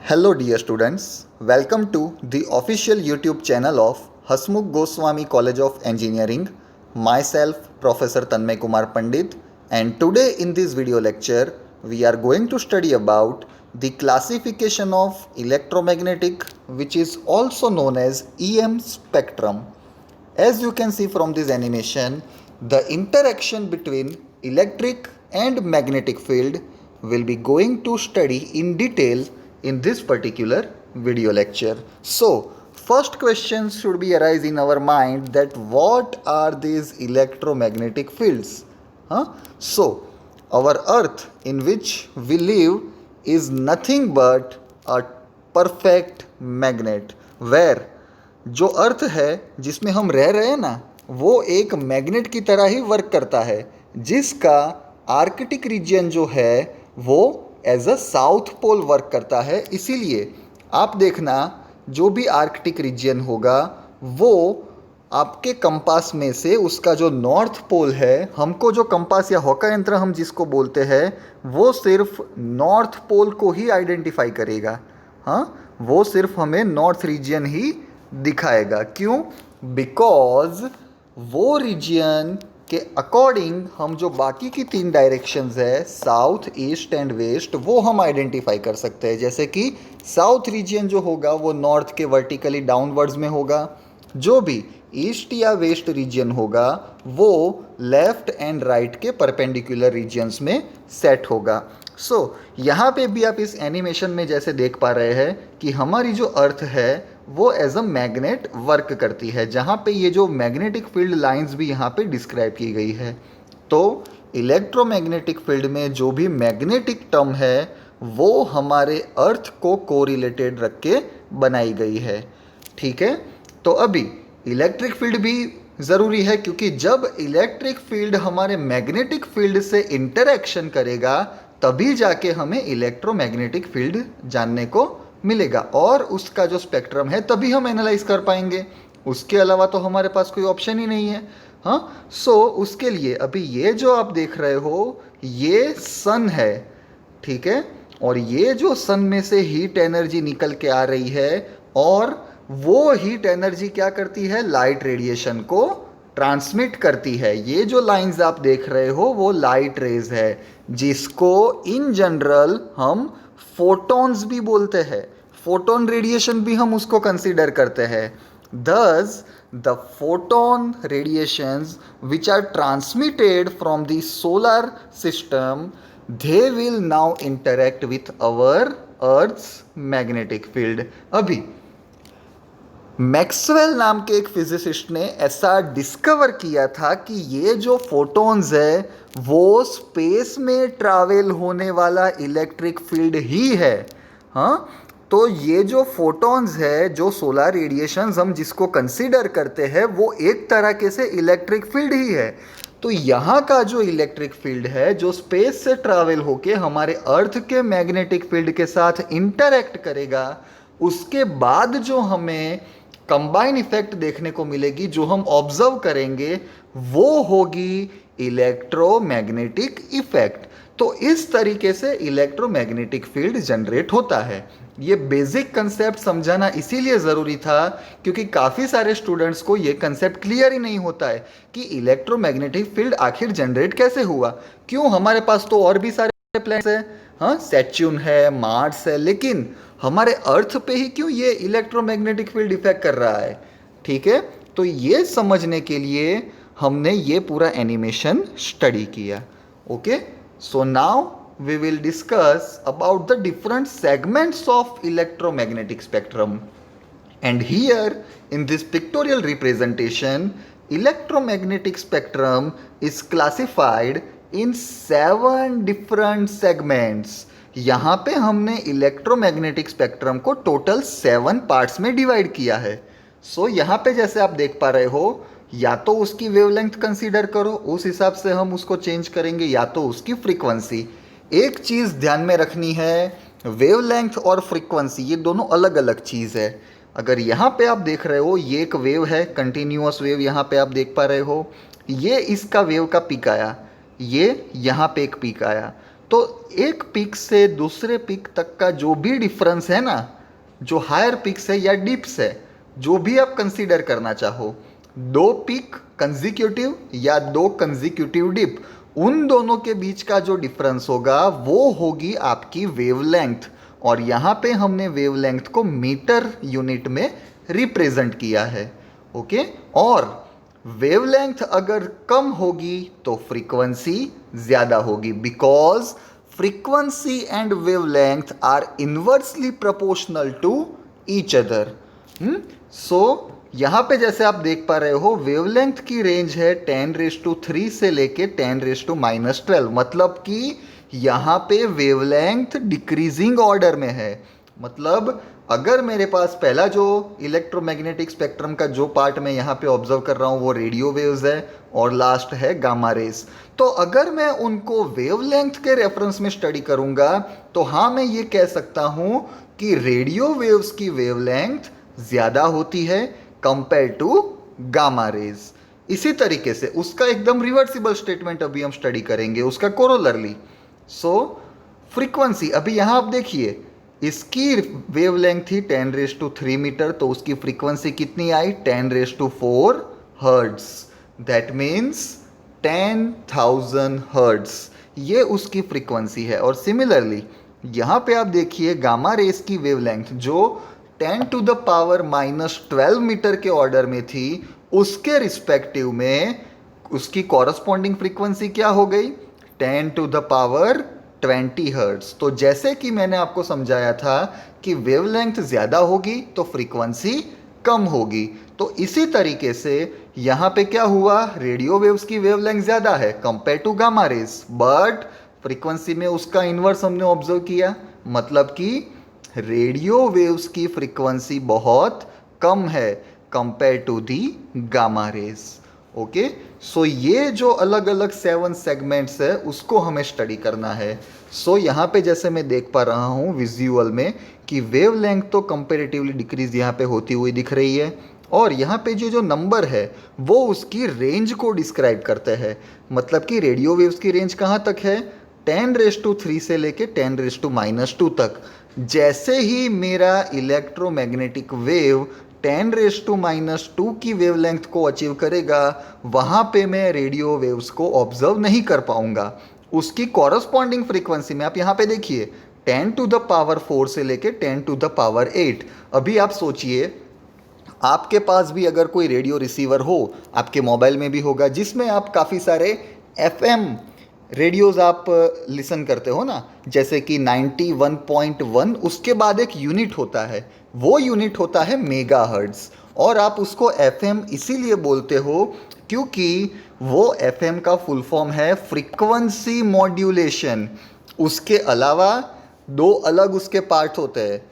Hello, dear students. Welcome to the official YouTube channel of Hasmukh Goswami College of Engineering. Myself, Professor Tanmay Kumar Pandit, and today in this video lecture, we are going to study about the classification of electromagnetic, which is also known as EM spectrum. As you can see from this animation, the interaction between electric and magnetic field will be going to study in detail in this particular video lecture. So, first question should be arise in our mind that what are these electromagnetic fields? So, our earth in which we live is nothing but a perfect magnet where जो अर्थ है जिसमें हम रह रहे हैं ना वो एक मैग्नेट की तरह ही वर्क करता है जिसका आर्कटिक रीजन जो है वो as a south pole work करता है। इसीलिए आप देखना जो भी आर्कटिक रीजन होगा वो आपके कंपास में से उसका जो नॉर्थ पोल है, हमको जो कंपास या होका यंत्र हम जिसको बोलते हैं वो सिर्फ नॉर्थ पोल को ही आइडेंटिफाई करेगा। वो सिर्फ हमें नॉर्थ रीजन ही दिखाएगा। क्यों? बिकॉज वो रीजन के अकॉर्डिंग हम जो बाकी की तीन डायरेक्शंस है साउथ, ईस्ट एंड वेस्ट वो हम आइडेंटिफाई कर सकते हैं। जैसे कि साउथ रीजन जो होगा वो नॉर्थ के वर्टिकली डाउनवर्ड्स में होगा, जो भी ईस्ट या वेस्ट रीजन होगा वो लेफ्ट एंड राइट के परपेंडिकुलर रीजन्स में सेट होगा। यहाँ पे भी आप इस एनिमेशन में जैसे देख पा रहे हैं कि हमारी जो अर्थ है वो एज अ मैग्नेट वर्क करती है, जहाँ पे ये जो मैग्नेटिक फील्ड लाइंस भी यहाँ पे डिस्क्राइब की गई है। तो इलेक्ट्रोमैग्नेटिक फील्ड में जो भी मैग्नेटिक टर्म है वो हमारे अर्थ को कोरिलेटेड रख के बनाई गई है। ठीक है, तो अभी इलेक्ट्रिक फील्ड भी ज़रूरी है क्योंकि जब इलेक्ट्रिक फील्ड हमारे मैग्नेटिक फील्ड से इंटरेक्शन करेगा तभी जाके हमें इलेक्ट्रोमैग्नेटिक फील्ड जानने को मिलेगा और उसका जो स्पेक्ट्रम है तभी हम एनालाइज कर पाएंगे। उसके अलावा तो हमारे पास कोई ऑप्शन ही नहीं है। उसके लिए अभी ये जो आप देख रहे हो ये सन है, ठीक है, और ये जो सन में से हीट एनर्जी निकल के आ रही है और वो हीट एनर्जी क्या करती है, लाइट रेडिएशन को ट्रांसमिट करती है। ये जो लाइंस आप देख रहे हो वो लाइट रेज है जिसको इन जनरल हम फोटॉन्स भी बोलते हैं। फोटोन रेडिएशन भी हम उसको कंसीडर करते हैं। Thus, the photon radiations which are transmitted from the solar system, they will now interact with our Earth's magnetic field. अभी मैक्सवेल नाम के एक फिजिसिस्ट ने ऐसा डिस्कवर किया था कि ये जो फोटॉन्स है वो स्पेस में ट्रैवल होने वाला इलेक्ट्रिक फील्ड ही है। तो ये जो फोटॉन्स है, जो सोलर रेडिएशंस हम जिसको कंसीडर करते हैं वो एक तरह से इलेक्ट्रिक फील्ड ही है। तो यहाँ का जो इलेक्ट्रिक फील्ड है जो स्पेस से ट्रैवल होके हमारे अर्थ के मैग्नेटिक फील्ड के साथ इंटरैक्ट करेगा, उसके बाद जो हमें कंबाइन इफेक्ट देखने को मिलेगी, जो हम ऑब्जर्व करेंगे वो होगी इलेक्ट्रोमैग्नेटिक इफेक्ट। तो इस तरीके से इलेक्ट्रोमैग्नेटिक फील्ड जनरेट होता है। ये बेसिक कंसेप्ट समझाना इसीलिए ज़रूरी था क्योंकि काफ़ी सारे स्टूडेंट्स को ये कंसेप्ट क्लियर ही नहीं होता है कि इलेक्ट्रोमैग्नेटिक फील्ड आखिर जनरेट कैसे हुआ। क्यों, हमारे पास तो और भी सारे प्लैनेट्स हैं, सैटर्न है, मार्स है, लेकिन हमारे अर्थ पे ही क्यों ये इलेक्ट्रोमैग्नेटिक फील्ड इफेक्ट कर रहा है। ठीक है, तो ये समझने के लिए हमने ये पूरा एनिमेशन स्टडी किया। Okay, so now we will discuss about the different segments of electromagnetic spectrum, and here in this pictorial representation electromagnetic spectrum is classified in 7 different segments. यहाँ पे हमने इलेक्ट्रोमैग्नेटिक स्पेक्ट्रम को टोटल 7 पार्ट्स में divide किया है। यहाँ पे जैसे आप देख पा रहे हो या तो उसकी वेवलेंथ कंसीडर करो, उस हिसाब से हम उसको चेंज करेंगे, या तो उसकी फ्रीक्वेंसी। एक चीज़ ध्यान में रखनी है, वेवलेंथ और फ्रीक्वेंसी ये दोनों अलग अलग चीज़ है। अगर यहाँ पे आप देख रहे हो ये एक वेव है, कंटिन्यूअस वेव यहाँ पे आप देख पा रहे हो, ये इसका वेव का पीक आया, ये यहाँ पे एक पीक आया, तो एक पीक से दूसरे पीक तक का जो भी डिफरेंस है ना, जो हायर पिक्स है या डिप्स है, जो भी आप कंसीडर करना चाहो, दो पिक कंजिक्यूटिव या दो कंजिक्यूटिव डिप, उन दोनों के बीच का जो डिफरेंस होगा वो होगी आपकी वेवलेंथ। और यहाँ पे हमने वेवलेंथ को मीटर यूनिट में रिप्रेजेंट किया है। ओके, और वेवलेंथ अगर कम होगी तो फ्रीक्वेंसी ज़्यादा होगी, because frequency and wavelength are inversely proportional to each other. सो यहाँ पे जैसे आप देख पा रहे हो वेवलेंथ की रेंज है 10⁻³ से लेके 10⁻⁻12, मतलब कि यहाँ पे वेवलेंथ डिक्रीजिंग ऑर्डर में है। मतलब अगर मेरे पास पहला जो इलेक्ट्रोमैग्नेटिक स्पेक्ट्रम का जो पार्ट मैं यहाँ पे ऑब्जर्व कर रहा हूँ वो रेडियो वेव्स है और लास्ट है गामा रेस, तो अगर मैं उनको वेवलेंथ के रेफरेंस में स्टडी करूँगा तो हाँ मैं ये कह सकता हूँ कि रेडियो वेव्स की वेवलेंथ ज़्यादा होती है कंपेयर टू गामा रेज। इसी तरीके से उसका एकदम रिवर्सिबल स्टेटमेंट अभी हम स्टडी करेंगे, उसका कोरोलरली। सो फ्रीक्वेंसी, अभी यहाँ आप देखिए इसकी वेवलेंथ थी 10⁻³ मीटर, तो उसकी फ्रीक्वेंसी कितनी आई 10⁻⁴ हर्ट्ज, दैट मीन्स 10,000 हर्ट्ज, ये उसकी फ्रीक्वेंसी है। और सिमिलरली यहाँ पे आप देखिए गामा रेस की वेवलेंथ जो 10⁻⁻12 मीटर के ऑर्डर में थी, उसके रिस्पेक्टिव में उसकी कॉरस्पॉन्डिंग फ्रीक्वेंसी क्या हो गई 10⁻20 हर्ट्ज। तो जैसे कि मैंने आपको समझाया था कि वेवलेंथ ज़्यादा होगी तो फ्रीक्वेंसी कम होगी, तो इसी तरीके से यहाँ पे क्या हुआ, रेडियो वेव्स की वेवलेंथ ज़्यादा है compare to gamma rays, but frequency में उसका इन्वर्स हमने ऑब्जर्व किया, मतलब कि रेडियो वेव्स की फ्रीक्वेंसी बहुत कम है compare to the gamma rays. Okay, so ये जो अलग अलग 7 सेगमेंट्स है उसको हमें स्टडी करना है। सो यहाँ पे जैसे मैं देख पा रहा हूँ विजुअल में कि वेवलेंथ तो कंपेरेटिवली डिक्रीज यहाँ पे होती हुई दिख रही है, और यहाँ पे जो नंबर है वो उसकी रेंज को डिस्क्राइब करते हैं। मतलब कि रेडियो वेव्स की रेंज कहाँ तक है 10⁻³ से लेके 10⁻⁻² तक। जैसे ही मेरा इलेक्ट्रोमैग्नेटिक वेव 10⁻⁻² की वेवलेंथ को अचीव करेगा, वहाँ पे मैं रेडियो वेव्स को ऑब्जर्व नहीं कर पाऊंगा। उसकी कॉरस्पॉन्डिंग फ्रीक्वेंसी में आप यहाँ पे देखिए 10⁻⁴ से लेके 10⁻8। अभी आप सोचिए आपके पास भी अगर कोई रेडियो रिसीवर हो, आपके मोबाइल में भी होगा, जिसमें आप काफ़ी सारे FM रेडियोज़ आप लिसन करते हो ना, जैसे कि 91.1, उसके बाद एक यूनिट होता है, वो यूनिट होता है मेगाहर्ट्ज़, और आप उसको FM इसीलिए बोलते हो क्योंकि वो FM का फुल फॉर्म है फ्रीक्वेंसी मॉड्यूलेशन। उसके अलावा दो अलग उसके पार्ट होते हैं,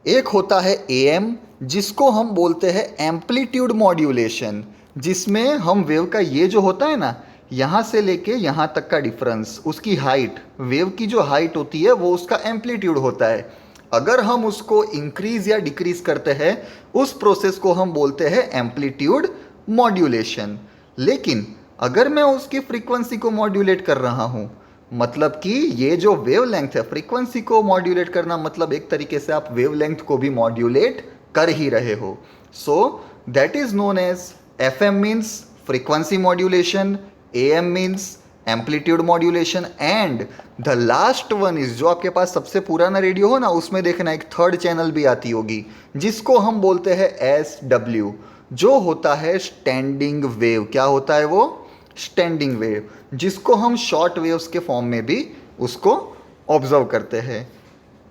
एक होता है AM जिसको हम बोलते हैं एम्पलीट्यूड मॉड्यूलेशन, जिसमें हम वेव का ये जो होता है ना यहाँ से लेके यहाँ तक का डिफरेंस, उसकी हाइट, वेव की जो हाइट होती है वो उसका एम्पलीट्यूड होता है। अगर हम उसको इंक्रीज या डिक्रीज करते हैं उस प्रोसेस को हम बोलते हैं एम्पलीट्यूड मॉड्यूलेशन। लेकिन अगर मैं उसकी फ्रीक्वेंसी को मॉड्यूलेट कर रहा हूँ, मतलब कि ये जो वेवलेंथ है, फ्रीक्वेंसी को मॉड्यूलेट करना मतलब एक तरीके से आप वेवलेंथ को भी मॉड्यूलेट कर ही रहे हो। So that is known as FM means frequency modulation, AM means amplitude modulation, and the last one is, जो आपके पास सबसे पुराना रेडियो हो ना उसमें देखना एक थर्ड चैनल भी आती होगी जिसको हम बोलते हैं SW, जो होता है स्टैंडिंग वेव। क्या होता है वो स्टैंडिंग वेव, जिसको हम शॉर्ट वेव्स के फॉर्म में भी उसको ऑब्जर्व करते हैं।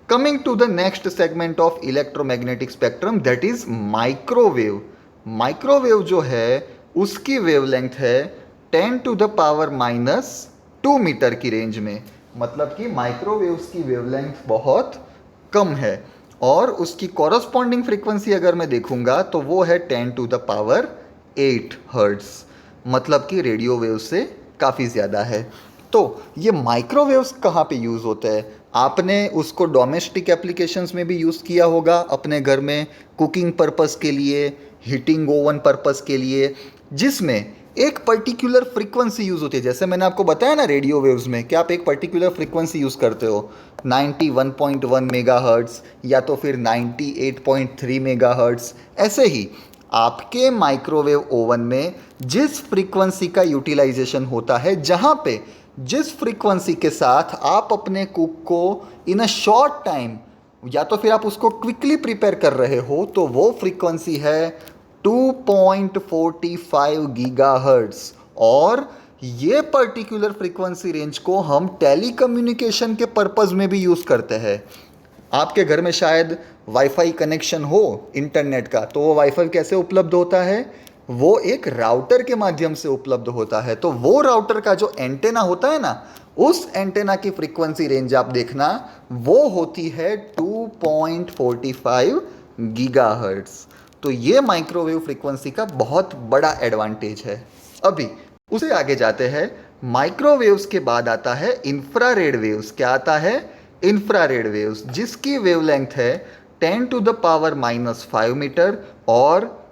Coming to the next segment of electromagnetic spectrum, that is microwave. Microwave जो है उसकी वेवलेंथ है 10⁻⁻² मीटर की रेंज में, मतलब कि माइक्रोवेव्स की वेवलेंथ बहुत कम है, और उसकी कॉरस्पॉन्डिंग फ्रीक्वेंसी अगर मैं देखूंगा तो वो है 10⁸ हर्ट्ज, मतलब कि रेडियो वेव से काफ़ी ज़्यादा है। तो ये माइक्रोवेव्स कहाँ पे यूज़ होते हैं? आपने उसको डोमेस्टिक एप्लीकेशंस में भी यूज़ किया होगा अपने घर में, कुकिंग पर्पस के लिए, हीटिंग ओवन पर्पस के लिए, जिसमें एक पर्टिकुलर फ्रीक्वेंसी यूज़ होती है। जैसे मैंने आपको बताया ना रेडियो वेव्स में कि आप एक पर्टिकुलर फ्रीक्वेंसी यूज़ करते हो 91.1 मेगाहर्ट्ज़ या तो फिर 98.3 मेगाहर्ट्ज़। ऐसे ही आपके माइक्रोवेव ओवन में जिस फ्रीक्वेंसी का यूटिलाइजेशन होता है, जहाँ पे जिस फ्रीक्वेंसी के साथ आप अपने कुक को इन अ शॉर्ट टाइम या तो फिर आप उसको क्विकली प्रिपेयर कर रहे हो, तो वो फ्रीक्वेंसी है 2.45 गीगाहर्ट्ज़। और ये पर्टिकुलर फ्रीक्वेंसी रेंज को हम टेली कम्युनिकेशन के पर्पज़ में भी यूज़ करते हैं। आपके घर में शायद वाईफाई कनेक्शन हो इंटरनेट का, तो वो वाईफाई कैसे उपलब्ध होता है? वो एक राउटर के माध्यम से उपलब्ध होता है। तो वो राउटर का जो एंटेना होता है ना, उस एंटेना की फ्रीक्वेंसी रेंज आप देखना, वो होती है 2.45 गीगाहर्ट्ज़। तो ये माइक्रोवेव फ्रीक्वेंसी का बहुत बड़ा एडवांटेज है। अभी उसे आगे जाते हैं। माइक्रोवेव्स के बाद आता है इंफ्रारेड वेव्स। क्या आता है? इंफ्रारेड वेव्स, जिसकी वेवलेंथ है 10 टू द पावर -5 मीटर और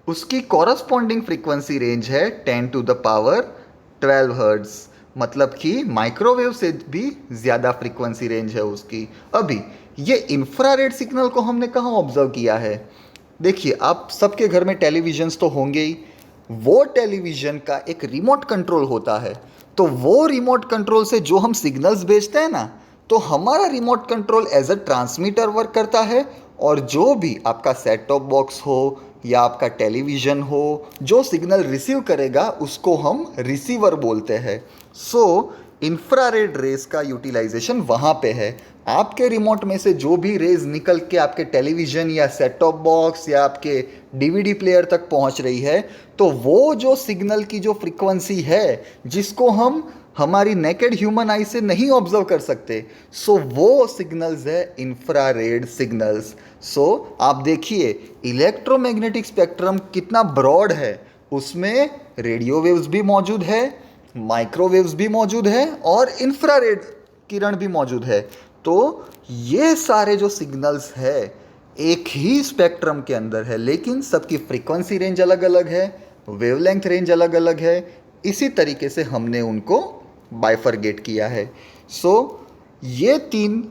उसकी कॉरस्पॉन्डिंग फ्रीक्वेंसी रेंज है 10 टू द पावर 12 हर्ट्ज। मतलब कि माइक्रोवेव से भी ज़्यादा फ्रीक्वेंसी रेंज है उसकी। अभी ये इंफ्रारेड सिग्नल को हमने कहाँ ऑब्जर्व किया है? देखिए, आप सबके घर में टेलीविजन्स तो होंगे ही। वो टेलीविज़न का एक रिमोट कंट्रोल होता है। तो वो रिमोट कंट्रोल से जो हम सिग्नल्स भेजते हैं ना, तो हमारा remote control as a transmitter work करता है। और जो भी आपका सेट टॉप बॉक्स हो या आपका टेलीविज़न हो, जो सिग्नल रिसीव करेगा उसको हम रिसीवर बोलते हैं। सो इंफ्रारेड रेज का यूटिलाइजेशन वहाँ पे है। आपके रिमोट में से जो भी रेज निकल के आपके टेलीविज़न या सेट टॉप बॉक्स या आपके डीवीडी प्लेयर तक पहुँच रही है, तो वो जो सिग्नल की जो फ्रीक्वेंसी है, जिसको हम हमारी नेकेड ह्यूमन आई से नहीं ऑब्जर्व कर सकते, सो वो सिग्नल्स है इंफ्रारेड सिग्नल्स। सो आप देखिए इलेक्ट्रोमैग्नेटिक स्पेक्ट्रम कितना ब्रॉड है। उसमें रेडियो वेव्स भी मौजूद है, माइक्रोवेव्स भी मौजूद है और इंफ्रारेड किरण भी मौजूद है। तो ये सारे जो सिग्नल्स है एक ही स्पेक्ट्रम के अंदर है, लेकिन सबकी फ्रीक्वेंसी रेंज अलग अलग है, वेवलेंथ रेंज अलग अलग है। इसी तरीके से हमने उनको बाइफरगेट किया है। सो ये तीन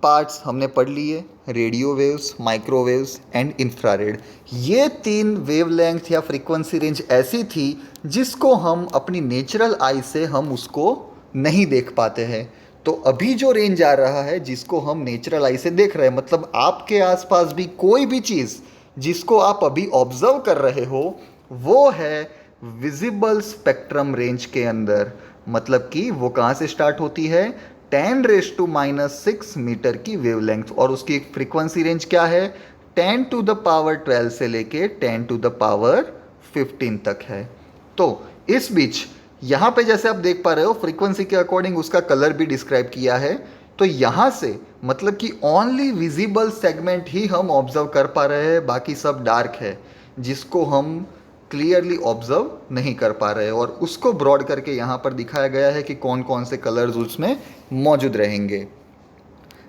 पार्ट्स हमने पढ़ लिए, radio waves, microwaves and infrared. ये तीन वेवलेंथ या फ्रीक्वेंसी रेंज ऐसी थी जिसको हम अपनी नेचुरल आई से हम उसको नहीं देख पाते हैं। तो अभी जो रेंज आ रहा है जिसको हम नेचुरल आई से देख रहे हैं, मतलब आपके आसपास भी कोई भी चीज़ जिसको आप अभी ऑब्जर्व कर रहे हो, वो है विजिबल स्पेक्ट्रम रेंज के अंदर। मतलब कि वो कहाँ से स्टार्ट होती है? 10⁻⁻6 मीटर की वेवलेंथ, और उसकी एक फ्रीक्वेंसी रेंज क्या है? 10 टू द पावर 12 से लेके 10 टू द पावर 15 तक है। तो इस बीच यहाँ पे जैसे आप देख पा रहे हो फ्रीक्वेंसी के अकॉर्डिंग उसका कलर भी डिस्क्राइब किया है। तो यहाँ से मतलब कि ओनली विजिबल सेगमेंट ही हम ऑब्जर्व कर पा रहे हैं, बाकी सब डार्क है जिसको हम क्लियरली ऑब्जर्व नहीं कर पा रहे हैं। और उसको ब्रॉड करके यहाँ पर दिखाया गया है कि कौन कौन से कलर्स उसमें मौजूद रहेंगे।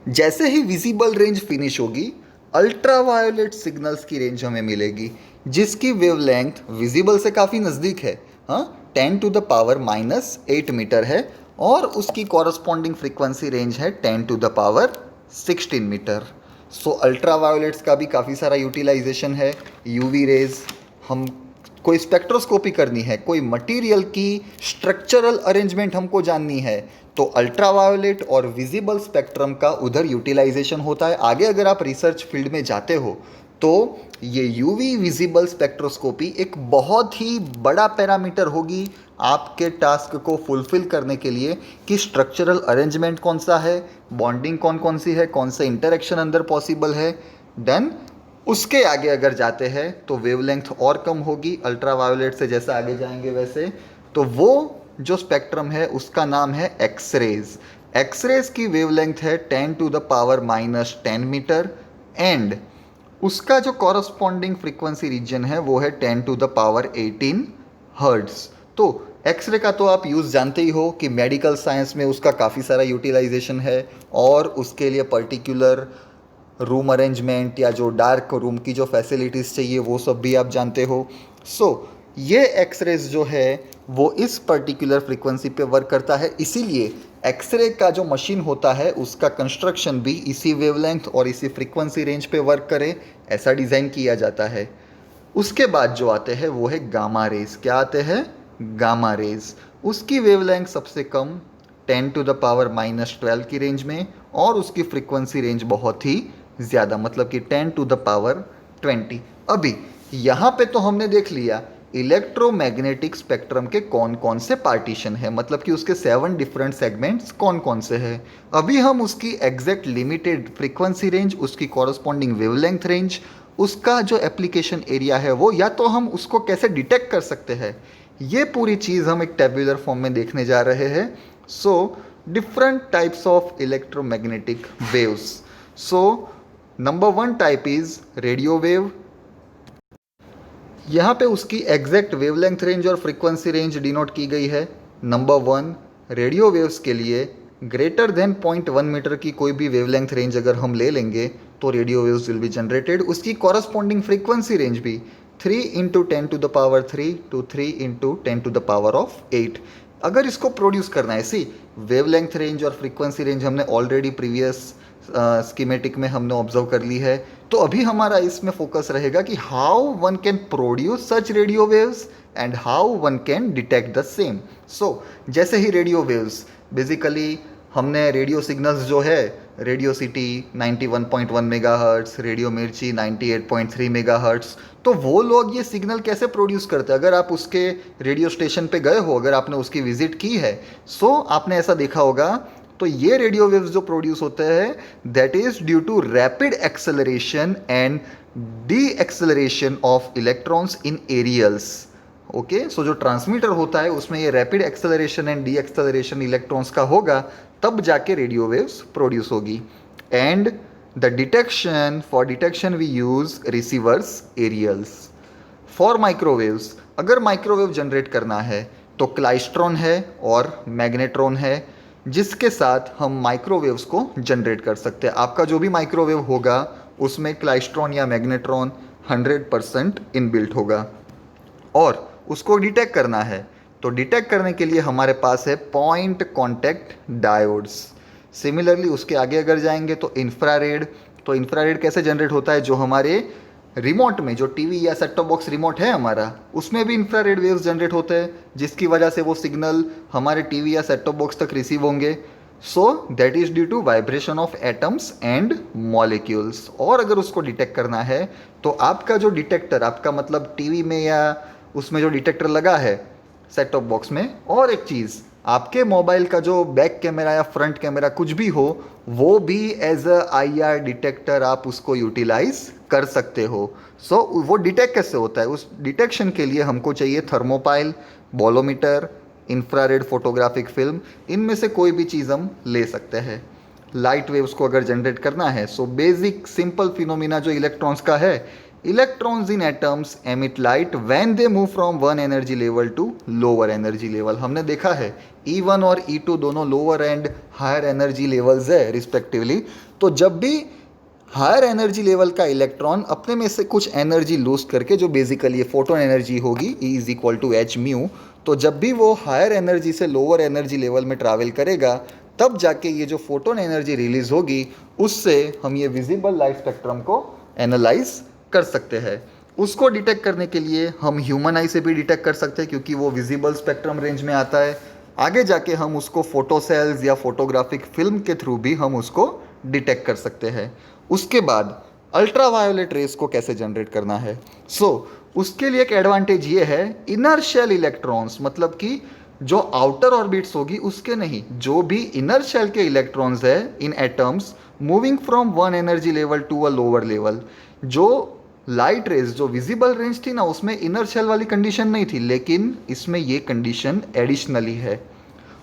जैसे ही विजिबल रेंज फिनिश होगी, अल्ट्रावायोलेट सिग्नल्स की रेंज हमें मिलेगी, जिसकी वेवलेंथ विजिबल से काफ़ी नज़दीक है। हाँ, 10 टू द पावर -8 मीटर है और उसकी कॉरस्पॉन्डिंग फ्रीक्वेंसी रेंज है 10 टू द पावर 16 मीटर। सो अल्ट्रावायोलेट्स का भी काफ़ी सारा यूटिलाइजेशन है। यूवी रेज, हम कोई स्पेक्ट्रोस्कोपी करनी है, कोई मटेरियल की स्ट्रक्चरल अरेंजमेंट हमको जाननी है, तो अल्ट्रावायोलेट और विजिबल स्पेक्ट्रम का उधर यूटिलाइजेशन होता है। आगे अगर आप रिसर्च फील्ड में जाते हो तो ये यूवी विजिबल स्पेक्ट्रोस्कोपी एक बहुत ही बड़ा पैरामीटर होगी आपके टास्क को फुलफिल करने के लिए कि स्ट्रक्चरल अरेंजमेंट कौन सा है, बॉन्डिंग कौन कौन सी है, कौन से इंटरेक्शन अंदर पॉसिबल है। देन उसके आगे अगर जाते हैं तो वेवलेंथ और कम होगी, अल्ट्रावायोलेट से जैसा आगे जाएंगे वैसे। तो वो जो स्पेक्ट्रम है उसका नाम है एक्सरेज। एक्सरेज की वेवलेंथ है 10 to the power -10 metre and उसका जो कॉरस्पॉन्डिंग फ्रीक्वेंसी रीजन है वो है 10 टू द पावर 18 हर्ट्ज। तो एक्सरे का तो आप यूज़ जानते ही हो कि मेडिकल साइंस में उसका काफ़ी सारा यूटिलाइजेशन है और उसके लिए पर्टिकुलर रूम अरेंजमेंट या जो डार्क रूम की जो फैसिलिटीज़ चाहिए वो सब भी आप जानते हो। सो ये एक्सरेज जो है वो इस पर्टिकुलर फ्रीक्वेंसी पे वर्क करता है, इसीलिए एक्सरे का जो मशीन होता है उसका कंस्ट्रक्शन भी इसी वेवलेंथ और इसी फ्रीक्वेंसी रेंज पे वर्क करे, ऐसा डिज़ाइन किया जाता है। उसके बाद जो आते हैं वो है गामा रेज। क्या आते हैं? Gamma rays. उसकी वेवलेंथ सबसे कम 10⁻⁻12 की रेंज में, और उसकी फ्रीक्वेंसी रेंज बहुत ही ज़्यादा, मतलब कि 10⁻20। अभी यहाँ पे तो हमने देख लिया इलेक्ट्रोमैग्नेटिक स्पेक्ट्रम के कौन कौन से पार्टीशन है, मतलब कि उसके 7 डिफरेंट सेगमेंट्स कौन कौन से हैं। अभी हम उसकी एग्जैक्ट लिमिटेड फ्रीक्वेंसी रेंज, उसकी कॉरस्पॉन्डिंग वेवलेंथ रेंज, उसका जो एप्लीकेशन एरिया है वो, या तो हम उसको कैसे डिटेक्ट कर सकते हैं, ये पूरी चीज़ हम एक टेबुलर फॉर्म में देखने जा रहे हैं। So different types of electromagnetic waves. So number 1 type is radio wave. यहाँ पे उसकी एग्जैक्ट वेवलेंथ रेंज और फ्रीक्वेंसी रेंज डिनोट की गई है। नंबर 1, रेडियो वेव्स के लिए ग्रेटर देन 0.1 मीटर की कोई भी वेवलेंथ रेंज अगर हम ले लेंगे तो radio waves will be generated. उसकी कॉरस्पॉन्डिंग फ्रीक्वेंसी रेंज भी 3 × 10⁻³ to 3 × 10⁸ अगर इसको प्रोड्यूस करना है, सी वेवलेंथ रेंज और फ्रीक्वेंसी रेंज हमने ऑलरेडी प्रीवियस स्कीमेटिक में हमने ऑब्जर्व कर ली है, तो अभी हमारा इसमें फोकस रहेगा कि how one can produce such radio waves and how one can detect the same. So जैसे ही रेडियो वेव्स, बेसिकली हमने रेडियो सिग्नल्स जो है, रेडियो सिटी 91.1 मेगाहर्ट्स, रेडियो मिर्ची 98.3 मेगाहर्ट्स, तो वो लोग ये सिग्नल कैसे प्रोड्यूस करते हैं? अगर आप उसके रेडियो स्टेशन पे गए हो, अगर आपने उसकी विजिट की है, सो आपने ऐसा देखा होगा, तो ये रेडियो वेव्स जो प्रोड्यूस होते हैं that is due to rapid acceleration and de acceleration of electrons in aerials. Okay, so जो ट्रांसमीटर होता है उसमें ये rapid acceleration and de acceleration electrons का होगा, तब जाके रेडियो वेव्स प्रोड्यूस होगी। And the detection, for detection we use receivers aerials. For microwaves, अगर माइक्रोवेव जनरेट करना है तो क्लाइस्ट्रॉन है और मैग्नेट्रॉन है, जिसके साथ हम माइक्रोवेव्स को जनरेट कर सकते हैं। आपका जो भी माइक्रोवेव होगा उसमें क्लाइस्ट्रॉन या मैग्नेट्रॉन 100% इनबिल्ट होगा। और उसको डिटेक्ट करना है तो डिटेक्ट करने के लिए हमारे पास है पॉइंट कॉन्टैक्ट डायोड्स। सिमिलरली उसके आगे अगर जाएंगे तो इंफ्रारेड। तो इंफ्रारेड कैसे जनरेट होता है? जो हमारे रिमोट में, जो टीवी या सेट टॉप बॉक्स रिमोट है हमारा, उसमें भी इंफ्रारेड वेव्स जनरेट होते हैं, जिसकी वजह से वो सिग्नल हमारे टीवी या सेट टॉप बॉक्स तक रिसीव होंगे। So that is due to vibration of atoms and molecules. और अगर उसको डिटेक्ट करना है तो आपका जो डिटेक्टर, आपका मतलब टीवी में या उसमें जो डिटेक्टर लगा है सेट टॉप बॉक्स में, और एक चीज़ आपके मोबाइल का जो बैक कैमरा या फ्रंट कैमरा कुछ भी हो, वो भी एज अ IR डिटेक्टर आप उसको यूटिलाइज कर सकते हो। सो वो डिटेक्ट कैसे होता है? उस डिटेक्शन के लिए हमको चाहिए thermopile, bolometer, infrared photographic film, इनमें से कोई भी चीज़ हम ले सकते हैं। लाइट वेव्स को अगर जनरेट करना है, सो बेसिक सिंपल फिनोमिना जो इलेक्ट्रॉन्स का है, electrons in atoms emit light when they move from one energy level to lower energy level. हमने देखा है E1 और E2 दोनों lower and higher energy levels है रिस्पेक्टिवली। तो जब भी हायर एनर्जी लेवल का इलेक्ट्रॉन अपने में से कुछ एनर्जी लूज करके, जो बेसिकली ये फोटोन एनर्जी होगी, E = H μ, तो जब भी वो हायर एनर्जी से लोअर एनर्जी लेवल में ट्रैवल करेगा, तब जाके ये जो फोटोन एनर्जी रिलीज होगी, उससे हम ये विजिबल लाइट स्पेक्ट्रम को एनालाइज कर सकते हैं। उसको डिटेक्ट करने के लिए हम ह्यूमन आई से भी डिटेक्ट कर सकते हैं, क्योंकि वो विजिबल स्पेक्ट्रम रेंज में आता है। आगे जाके हम उसको फोटो सेल्स या फोटोग्राफिक फिल्म के थ्रू भी हम उसको डिटेक्ट कर सकते हैं। उसके बाद अल्ट्रावायोलेट रेस को कैसे जनरेट करना है? उसके लिए एक एडवांटेज ये है, इनर शेल इलेक्ट्रॉन्स, मतलब कि जो आउटर ऑर्बिट्स होगी उसके नहीं, जो भी इनर शेल के इलेक्ट्रॉन्स है in atoms moving from one energy level to a lower level. जो लाइट रेज, जो विजिबल रेंज थी ना, उसमें इनर शेल वाली कंडीशन नहीं थी, लेकिन इसमें ये कंडीशन एडिशनली है।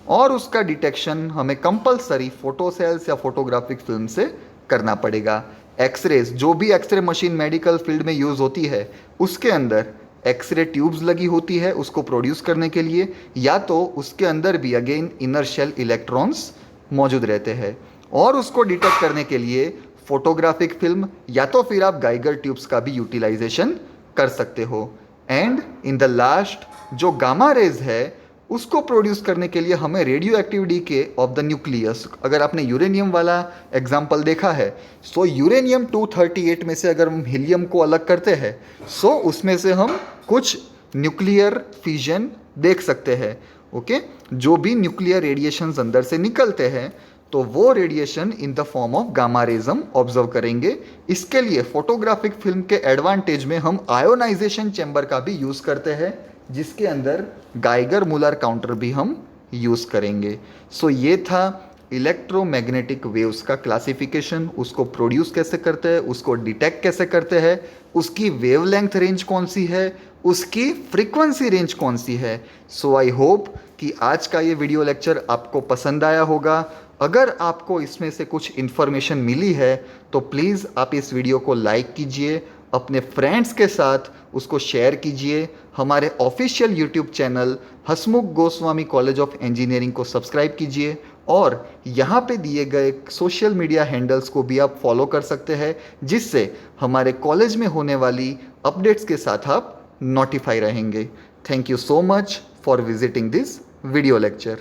और उसका डिटेक्शन हमें कंपलसरी फोटो सेल्स या फोटोग्राफिक फिल्म से करना पड़ेगा। एक्सरेज, जो भी एक्सरे मशीन मेडिकल फील्ड में यूज़ होती है, उसके अंदर एक्सरे ट्यूब्स लगी होती है उसको प्रोड्यूस करने के लिए, या तो उसके अंदर भी अगेन इनर शेल इलेक्ट्रॉन्स मौजूद रहते हैं। और उसको डिटेक्ट करने के लिए फोटोग्राफिक फिल्म या तो फिर आप गाइगर ट्यूब्स का भी यूटिलाइजेशन कर सकते हो। एंड इन द लास्ट जो गामा रेज है उसको प्रोड्यूस करने के लिए हमें रेडियो एक्टिविटी के ऑफ द न्यूक्लियस, अगर आपने यूरेनियम वाला एग्जाम्पल देखा है, सो यूरेनियम 238 में से अगर हम हीलियम को अलग करते हैं, सो उसमें से हम कुछ न्यूक्लियर फिजन देख सकते हैं। ओके, जो भी न्यूक्लियर रेडिएशंस अंदर से निकलते हैं तो वो radiation in the form of gamma rays हम ऑब्जर्व करेंगे। इसके लिए फोटोग्राफिक फिल्म के एडवांटेज में हम आयोनाइजेशन चैम्बर का भी यूज़ करते हैं, जिसके अंदर गाइगर मुलर काउंटर भी हम यूज़ करेंगे। सो ये था इलेक्ट्रोमैग्नेटिक वेव्स का क्लासिफिकेशन, उसको प्रोड्यूस कैसे करते हैं, उसको डिटेक्ट कैसे करते हैं, उसकी वेवलेंथ रेंज कौन सी है, उसकी फ्रीक्वेंसी रेंज कौन सी है। सो आई होप कि आज का ये वीडियो लेक्चर आपको पसंद आया होगा। अगर आपको इसमें से कुछ इन्फॉर्मेशन मिली है तो प्लीज़ आप इस वीडियो को लाइक कीजिए, अपने फ्रेंड्स के साथ उसको शेयर कीजिए, हमारे official YouTube channel Hasmukh Goswami college of engineering को सब्सक्राइब कीजिए और यहाँ पे दिए गए सोशल मीडिया हैंडल्स को भी आप फॉलो कर सकते हैं, जिससे हमारे कॉलेज में होने वाली अपडेट्स के साथ आप नोटिफाई रहेंगे। Thank you so much for visiting this video lecture.